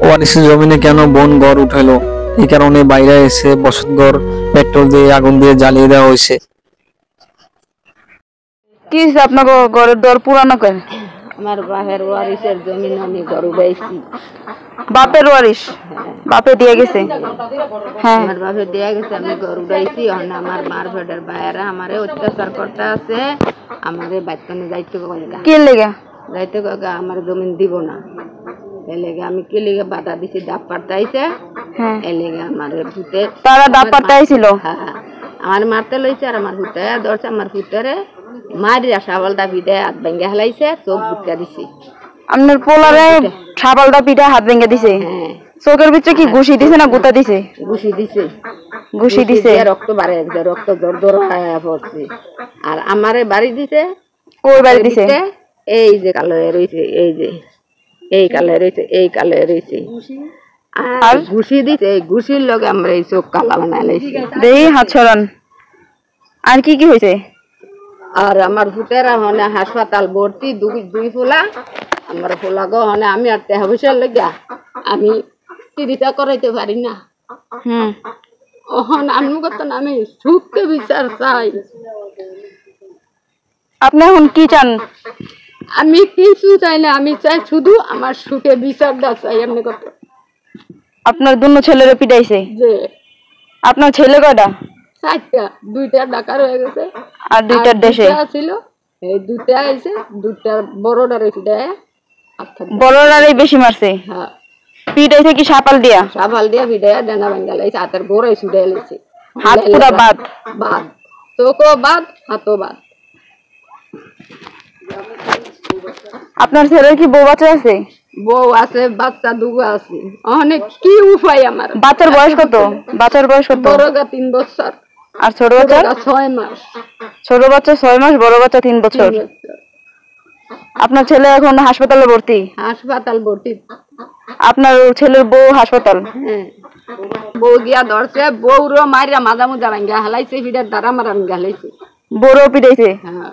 ওয়ারিসের জমিনে কেন বন গড় উঠাইলো? এই কারণে বাইরে এসে বসতঘর পেট্রোল দিয়ে আগুন দিয়ে জ্বালিয়ে দেওয়া হয়েছে। কি আপনার ঘরের দর পুরানো কেন? আমার বাপের ওয়ারিসের জমিন আমি গরু গাইছি। বাপের ওয়ারিস? বাপে দিয়ে গেছে? হ্যাঁ, আমার বাপে দিয়ে গেছে, আমি গরু গাইছি। আমার মার ফেডের ভাইয়েরা আমারে অত্যাচার করতে আছে, আমারে বাচ্চানে যাইতে কি লেগে যাইতে আমার জমিন দিব না। এলেগে আমি কি লেগে বাধা দিছি, ডাব পাড়তে আইছে। এলেগে আমার ভূতে তারা ডাব পাড়তে আইছিল। হ্যাঁ, আমার মারতে লইছে আর আমার ভূতে ধরছে। আমার ভূতেরে মারিয়া সাবলটা পিঠে হাত ভেঙে হেলাইছে, চোখ বুটকা দিছি। আপনার পোলারে সাবলটা পিঠে হাত ভেঙে দিছে? হ্যাঁ। চোখের ভিতরে কি ঘুষি দিছে না গুতা দিছে? ঘুষি দিছে। ঘুষি দিছে, রক্ত বাড়ে, রক্ত জোর জোর পড়ছে। আর আমারে বাড়ি দিছে। কই বাড়ি দিছে? এই যে কালো রয়েছে, এই যে এই কালো রয়েছে, এই কালো রয়েছে। আর ঘুষি দিছে, এই ঘুষির লগে আমরা এই চোখ কালা বানাই লাইছি। দেই হাত ছড়ান। আর কি কি হয়েছে? আর আমার ভূতেরা হনে হাসপাতাল ভর্তি, দুই ফোলা। আমার ফোলা গো হনে আমি আর টাকা পয়সার লেগা আমি চিকিৎসা করাইতে পারি না। ওহন আমি কত আমি সুখকে বিচার চাই। আপনি এখন কি চান? আমি কিছু চাই না, আমি চাই শুধু আমার সুখে বিচারটা চাই। আপনি কত আপনার দুনো ছেলেরে পিটাইছে? যে আপনার ছেলে কয়টা? 4টা, 2টা ঢাকার হয়ে গেছে আর 2টা দেশে ছিল। এই 2টা আইছে, 2টা বড়টারে পিটায়। বড়রারই বেশি মারছে? হ্যাঁ। পিটাইছে কি সাপাল দিয়া? সাপাল দিয়া পিটায়, ডানা ভাঙ্গা লাইছে, হাতের গোড়ায় ছুটে লাইছে। হাত পুরা বাদ? বাদ, চোখও বাদ, হাতও বাদ। আপনার ছেলের কি বউ বাচ্চা আছে? বউ আছে, বাচ্চা দুগো আছে। অনেক কি উপায় আমার। বাচ্চার বয়স কত? বাচ্চার বয়স কত? বড়গা 3 বছর আর ছোট বাচ্চা? 6 মাস। ছোট বাচ্চা 6 মাস, বড় বাচ্চা 3 বছর। আপনার ছেলে এখন হাসপাতালে ভর্তি? হাসপাতাল ভর্তি। আপনার ছেলের বউ হাসপাতাল? হ্যাঁ। বউ গিয়া ধরছে, বউরও মারিয়া মাজা মুজা ভাঙ্গা হেলাইছে, ফিডার দ্বারা মারা ভাঙ্গা হেলাইছে। বউরও পিটাইছে? হ্যাঁ।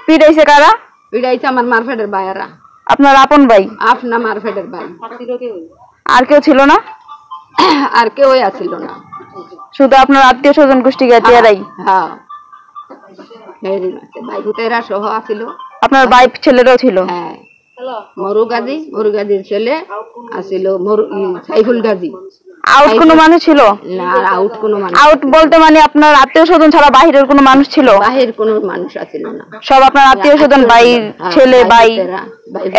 পিটাইছে কারা? পিটাইছে আমার মারফেটের ভাইয়েরা। আপনার আপন ভাই? আপনা মারফেটের ভাই। আর কেউ ছিল না? আর কেউ আসিল না, শুধু আপনার আত্মীয় স্বজন গোষ্ঠী গেতিয়ারাই? হ্যাঁ, ভাই ভূতেরা সহ আসিল। আপনার ভাই ছেলেরাও ছিল? হ্যাঁ। মরু গাজীর ছেলে আসিল, সাইফুল গাজী। আউট কোনো মানুষ ছিল না? আউট কোনো মানুষ? আউট বলতে মানে আপনার আত্মীয় স্বজন ছাড়া বাহিরের কোনো মানুষ ছিল? বাহির কোনো মানুষ আসিল না, সব আপনার আত্মীয় স্বজন, ভাই ছেলে ভাই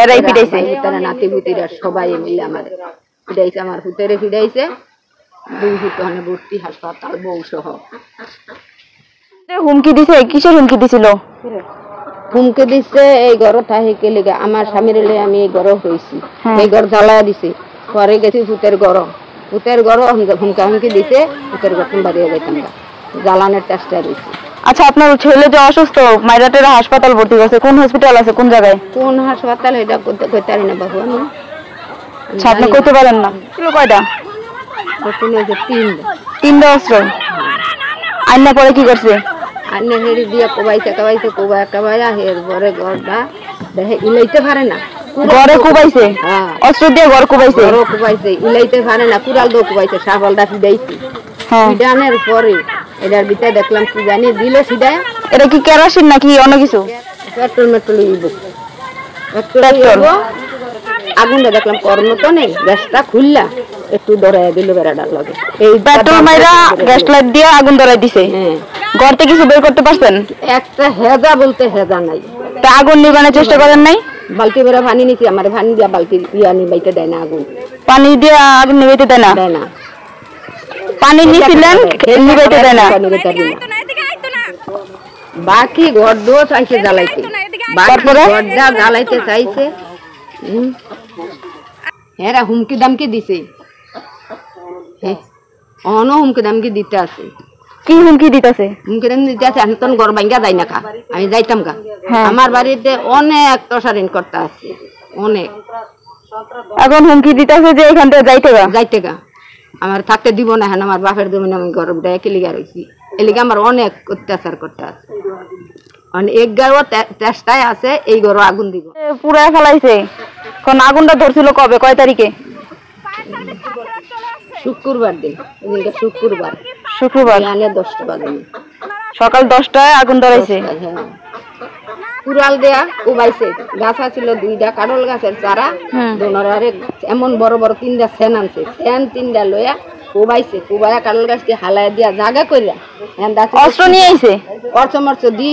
এরাই পিটাইছে? তারা নাতি ভূতিরা সবাই মিলে আমার পিটাইছে। আমার ভূতেরে পিটাইছে, 2 ভূত ভর্তি হাসপাতাল, বউ সহ। হুমকি দিছে? কিসের হুমকি দিছিল? হুমকি দিচ্ছে এই ঘর থাকে লেগে। আমার স্বামীর আমি এই ঘর হয়েছি, এই ঘর জ্বালায় দিছে। পরে গেছি ভূতের ঘর হুমকা হুমকি দিছে, ভূতের ঘর বাড়িয়ে যেতাম, জ্বালানোর চেষ্টা দিচ্ছে। আচ্ছা, আপনার ছেলে যে অসুস্থ, মাইরাটের হাসপাতাল ভর্তি করছে, কোন হসপিটাল আছে, কোন জায়গায়? কোন হাসপাতাল এটা কইতে পারি না বাবু আমি। আচ্ছা, আপনি কইতে পারেন না? ছিল কয়টা? 3টা অস্ত্র। আইনা পরে কি করছে? আইনা হেরি দিয়ে কোবাইছে কোবাইয়া এরপরে ঘরটা দেখে ইলাইতে পারে না। ঘরে কোবাইছে? অস্ত্র দিয়ে ঘর কোবাইছে? ইলাইতে পারে না, কুড়াল দিয়ে কোবাইছে, সাবলটা পিডাইছে। পিডানোর পরে এটার ভিতরে দেখলাম কি জানি দিল সিধায়। এটা কি কেরোসিন নাকি অন্য কিছু? পেট্রোল আগুনটা দেখলাম কর্মতো নেই, গ্যাসটা খুললা একটু ধরাই দিল বেড়াটার লগে। এই পেট্রোল মাইরা গ্যাস লাইট দিয়ে আগুন ধরাই দিছে? ঘর থেকে কিছু বের করতে পারছেন? একটা হেজা বলতে হেজা নাই। তা আগুন নিবানোর চেষ্টা করেন নাই? বালতি ভরে পানি নিছি, আমার পানি দিয়া বালতি নিবাইতে দেয় না আগুন। পানি দিয়ে আগুন নিবাইতে দেয় না? পানি নিছিলেন, নিবাইতে দেয় না? বাকি ঘর দুয়ার চাইছে জ্বালাইতে, বাকি ঘরটা জ্বালাইতে চাইছে। এরা হুমকি দামকি দিছে, হুমকি দামকি দিতে আছে। কি হুমকি দিতেছে? হুমকি দামকি দিতে আছে, আমি তখন ঘর ভাঙ্গা যাই না, আমি যাইতাম গা। আমার বাড়িতে অনেক টসারিন করতে আছে, অনেক। এখন হুমকি দিতেছে যে এখান থেকে যাইতে গা, আমার থাকতে দিব না। হ্যাঁ, আমার বাপের জমিনে আমি ঘর এলিগা রয়েছি, এলিগা আমার অনেক অত্যাচার করতে আছে। এক ঘরও চেষ্টায় আছে এই ঘর আগুন দিব, পুরা ফেলাইছে। কোন আগুনটা ধরছিল কবে, কয় তারিখে? শুক্রবার দিন, ওদিনকে শুক্রবার শুক্রবার আনে 10টা বাজে। সকাল 10টায় আগুন ধরাইছে। হ্যাঁ, কুড়াল দেয়া কোবাইছে। গাছ ছিল 2টা কাঁঠাল গাছের চারা, দোনারে এমন বড় বড় 3টা সেন আনছে, সেন 3টা লইয়া কোবাইছে, কোবাইয়া কাঁঠাল গাছটি হালায় দিয়া জায়গা কইরা অস্ত্র নিয়ে আইছে, অর্চ মর্চ দি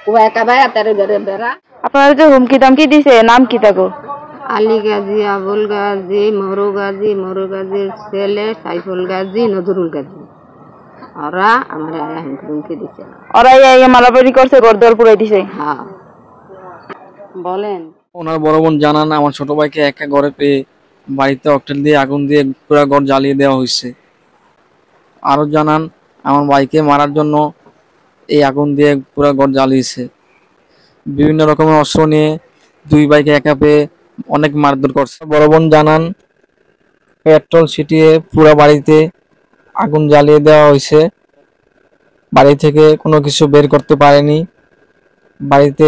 কোবাইয়া কাবাইয়া তারে বেড়ে বেড়া। আপনারা যে হুমকি দামকি দিছে, নাম কি তাকো? আলী গাজী, আবুল গাজী, মরু গাজীর ছেলে সাইফুল গাজী, নজরুল গাজী। ওরা আমার হুমকি দিছে, ওরাই মারামারি করছে, গরদল পুরাই দিছে। হ্যাঁ বলেন। ওনার বড় বোন জানান, আমার ছোট ভাইকে একা ঘরে পেয়ে বাড়িতে অকটেল দিয়ে আগুন দিয়ে পুরো ঘর জ্বালিয়ে দেওয়া হয়েছে। আরো জানান, আমার ভাইকে মারার জন্য এই আগুন দিয়ে পুরো ঘর জ্বালিয়েছে। বিভিন্ন রকমের অস্ত্র নিয়ে 2 ভাইকে একা পেয়ে অনেক মারধর করছে। বড় বোন জানান, পেট্রোল ছিটিয়ে পুরো বাড়িতে আগুন জ্বালিয়ে দেওয়া হয়েছে। বাড়ি থেকে কোনো কিছু বের করতে পারেনি। বাড়িতে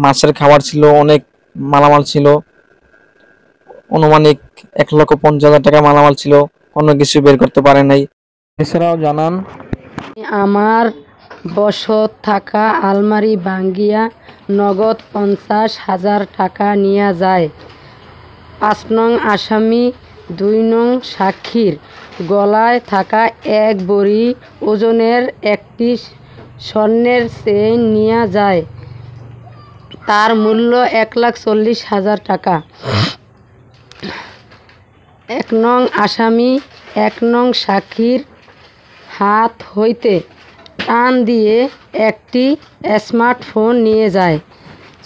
মাছের খাবার ছিল, অনেক মালামাল ছিল, আনুমানিক 1,50,000 টাকা মালামাল ছিল, কোনো কিছু বের করতে পারে নাই। এছাড়াও জানান, আমার বসত থাকা আলমারি ভাঙ্গিয়া নগদ 50,000 টাকা নিয়ে যায়। 5 নং আসামি 2 নং সাক্ষীর গলায় থাকা 1 বড়ি ওজনের একটি স্বর্ণের চেইন নিয়ে যায়, তার মূল্য 1,40,000 টাকা। 1 নং আসামি 1 নং সাক্ষীর হাত হইতে টান দিয়ে একটি স্মার্টফোন নিয়ে যায়।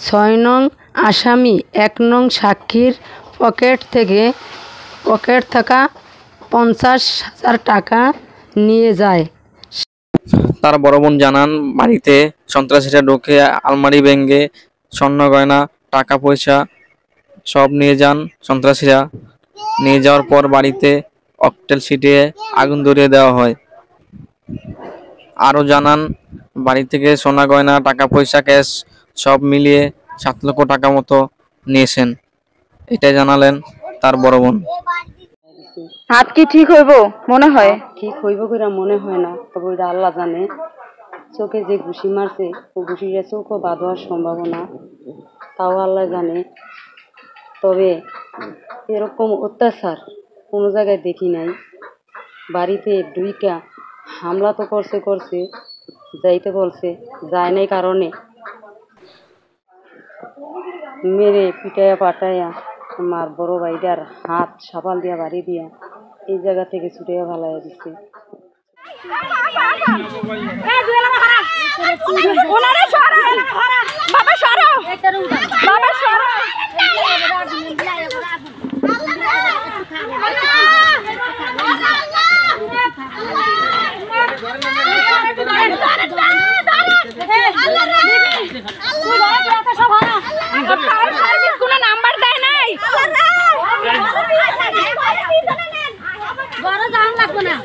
6 নং আসামি 1 নং সাক্ষীর পকেট থাকা 50,000 টাকা নিয়ে যায়। তার বড় বোন জানান, বাড়িতে সন্ত্রাসীরা ঢুকে আলমারি ভেঙে স্বর্ণ গয়না টাকা পয়সা সব নিয়ে যান সন্ত্রাসীরা। নিয়ে যাওয়ার পর বাড়িতে অকটেল ছিটিয়ে আগুন ধরিয়ে দেওয়া হয়। আরও জানান, বাড়ি থেকে সোনা গয়না টাকা পয়সা ক্যাশ সব মিলিয়ে 7 লক্ষ টাকা মতো নিয়েছেন। এটাই জানালেন তার বড় বোন। হাত কি ঠিক হইব মনে হয়? ঠিক হইব করে মনে হয় না, তবে ওইটা আল্লাহ জানে। চোখে যে ঘুষি মারছে, ও ঘুষিটা চোখও বাদ হওয়ার সম্ভাবনা, তাও আল্লাহ জানে। তবে এরকম অত্যাচার কোনো জায়গায় দেখি নাই। বাড়িতে দুইটা হামলা তো করছে, যাইতে বলছে, যায় নাই কারণে মেরে পিটাইয়া পাটাইয়া আমার বড় ভাইটার হাত সাবাল দিয়া বাড়ি দিয়া এই জায়গা থেকে ছুটাইয়া ভালাইয়া দিচ্ছে। নাম্বার দেয় নাই, বড় জান লাগবে না।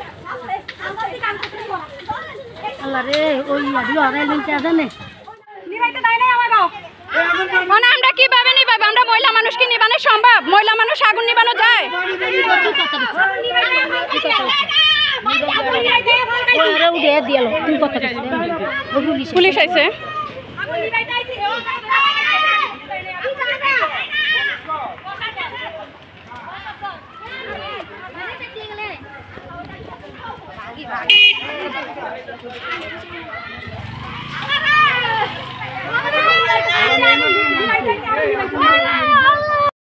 আল্লাহ রে, ওই হরাই লইতে আছে না, নিবাইতে দেয় নাই আমাগো। মানে আমরা কিভাবে নিবাইব? আমরা মহিলা মানুষ কি নিবানো সম্ভব? মহিলা মানুষ আগুন নিবানো যায়? পুলিশ আইছে।